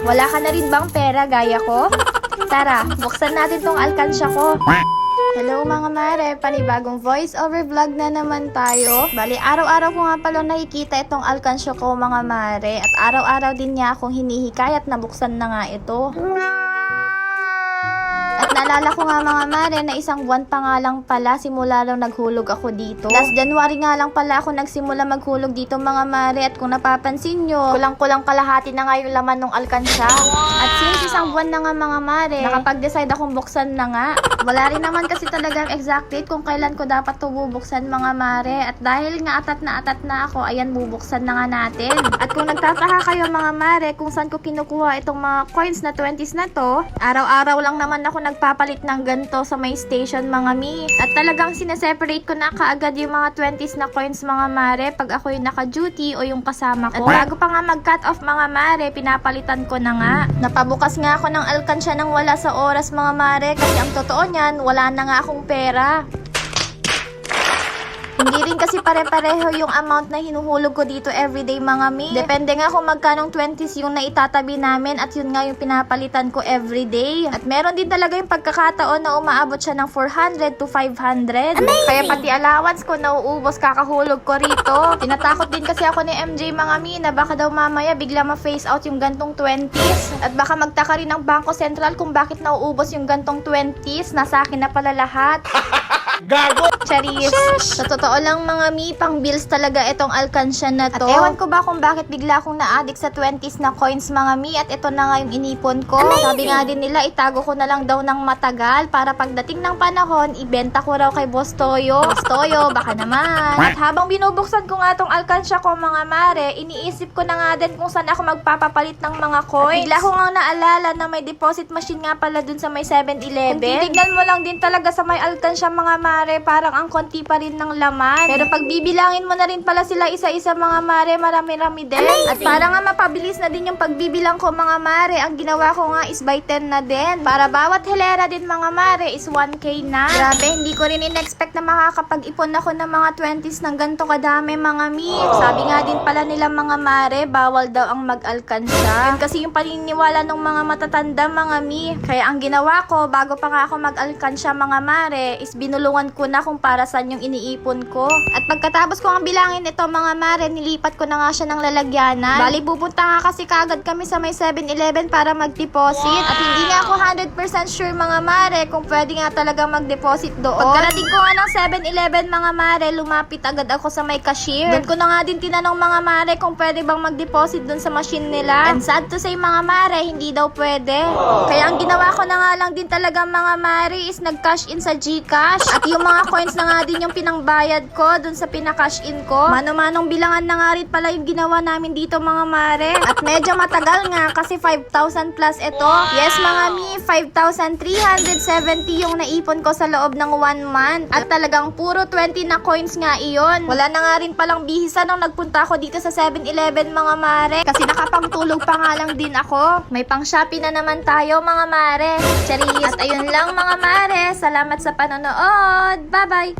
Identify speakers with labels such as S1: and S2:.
S1: Wala ka na rin bang pera gaya ko? Tara, buksan natin tong alkansya ko. Hello mga mare, panibagong voice over vlog na naman tayo. Bali, araw-araw ko nga pala nakikita itong alkansya ko mga mare. At araw-araw din niya akong hinihikayat na buksan na nga ito. At naalala ko nga mga mare na isang buwan pa nga lang pala simula lang naghulog ako dito. Last January nga lang pala ako nagsimula maghulog dito mga mare. At kung napapansin nyo, kulang-kulang kalahati na nga yung laman ng alkansya. At since isang buwan na nga mga mare, nakapag-decide akong buksan na nga. Wala rin naman kasi talagang exact date kung kailan ko dapat ito bubuksan mga mare. At dahil nga atat na ako, ayan bubuksan na nga natin. At kung nagtataka kayo mga mare kung saan ko kinukuha itong mga coins na 20s na to, araw-araw lang naman ako nagpapalit ng ganito sa may station mga mi. At talagang sineseparate ko na kaagad yung mga 20s na coins mga mare pag ako yung naka-duty o yung kasama ko. At bago pa nga mag-cut off mga mare, pinapalitan ko na nga. Napabukas nga ako ng alkansya nang wala sa oras mga mare kasi ang totoo niyan, wala na nga akong pera. Hindi rin kasi pare-pareho yung amount na hinuhulog ko dito everyday mga mi. Depende nga kung magkanong 20s yung naitatabi namin at yun nga yung pinapalitan ko everyday. At meron din talaga yung pagkakataon na umaabot siya ng 400 to 500. Amazing! Kaya pati allowance ko nauubos kakahulog ko rito. Tinatakot din kasi ako ni MJ mga mi na baka daw mamaya bigla ma-face out yung gantong 20s. At baka magtaka rin ng Bangko Sentral kung bakit nauubos yung gantong 20s. Nasa akin na pala lahat.
S2: Gago!
S1: Charis. Sa totoo lang mga mi, pang bills talaga itong alkansya na to. At ewan ko ba kung bakit bigla akong na-addict sa 20s na coins mga mi at ito na nga yung inipon ko. Amazing! Sabi nga din nila, itago ko na lang daw ng matagal para pagdating ng panahon, ibenta ko raw kay Boss Toyo. Boss Toyo, baka naman. At habang binubuksan ko nga tong alkansya ko mga mare, iniisip ko na nga din kung saan ako magpapapalit ng mga coins. At bigla ko nga naalala na may deposit machine nga pala dun sa may 7-Eleven. Kung titignan mo lang din talaga sa may alkansya mga mare, parang ang konti pa rin ng laman. Pero pag bibilangin mo na rin pala sila isa-isa mga mare, marami-rami din. Amazing! At para nga mapabilis na din yung pagbibilang ko mga mare, ang ginawa ko nga is by 10 na din. Para bawat hilera din mga mare is 1K na. Grabe, hindi ko rin in-expect na makakapag-ipon ako ng mga 20s ng ganito kadami mga mi. Sabi nga din pala nila mga mare, bawal daw ang mag-alkansya. Yun kasi yung paniniwala ng mga matatanda mga mi. Kaya ang ginawa ko, bago pa nga ako mag-alkansya mga mare, is binulungan ko na kung para saan yung iniipon ko. At pagkatapos ko ang bilangin ito mga mare, nilipat ko na nga siya ng lalagyanan. Bali pupunta nga kasi kagad kami sa may 7-Eleven para mag-deposit. At hindi nga ako 100% sure mga mare kung pwede nga talaga mag-deposit doon. Pagkarating ko nga ng 7-Eleven mga mare, lumapit agad ako sa may cashier. Doon ko na nga din tinanong mga mare kung pwede bang mag-deposit doon sa machine nila. And sad to say mga mare, hindi daw pwede. Kaya ang ginawa ko na nga lang din talaga mga mare is nag-cash in sa GCash. At yung mga coins na nga din yung pinangbayad ko dun sa pinakash in ko. Mano-manong bilangan na nga rin pala yung ginawa namin dito mga mare. At medyo matagal nga kasi 5,000 plus ito. Yes mga mi, 5,370 yung naipon ko sa loob ng 1 month. At talagang puro 20 na coins nga iyon. Wala na nga rin palang bihisa nung nagpunta ako dito sa 7-Eleven mga mare. Kasi nakapangtulog pa nga lang din ako. May pang Shopee na naman tayo mga mare. Charis. At ayun lang mga mare. Salamat sa panonood. Bye-bye!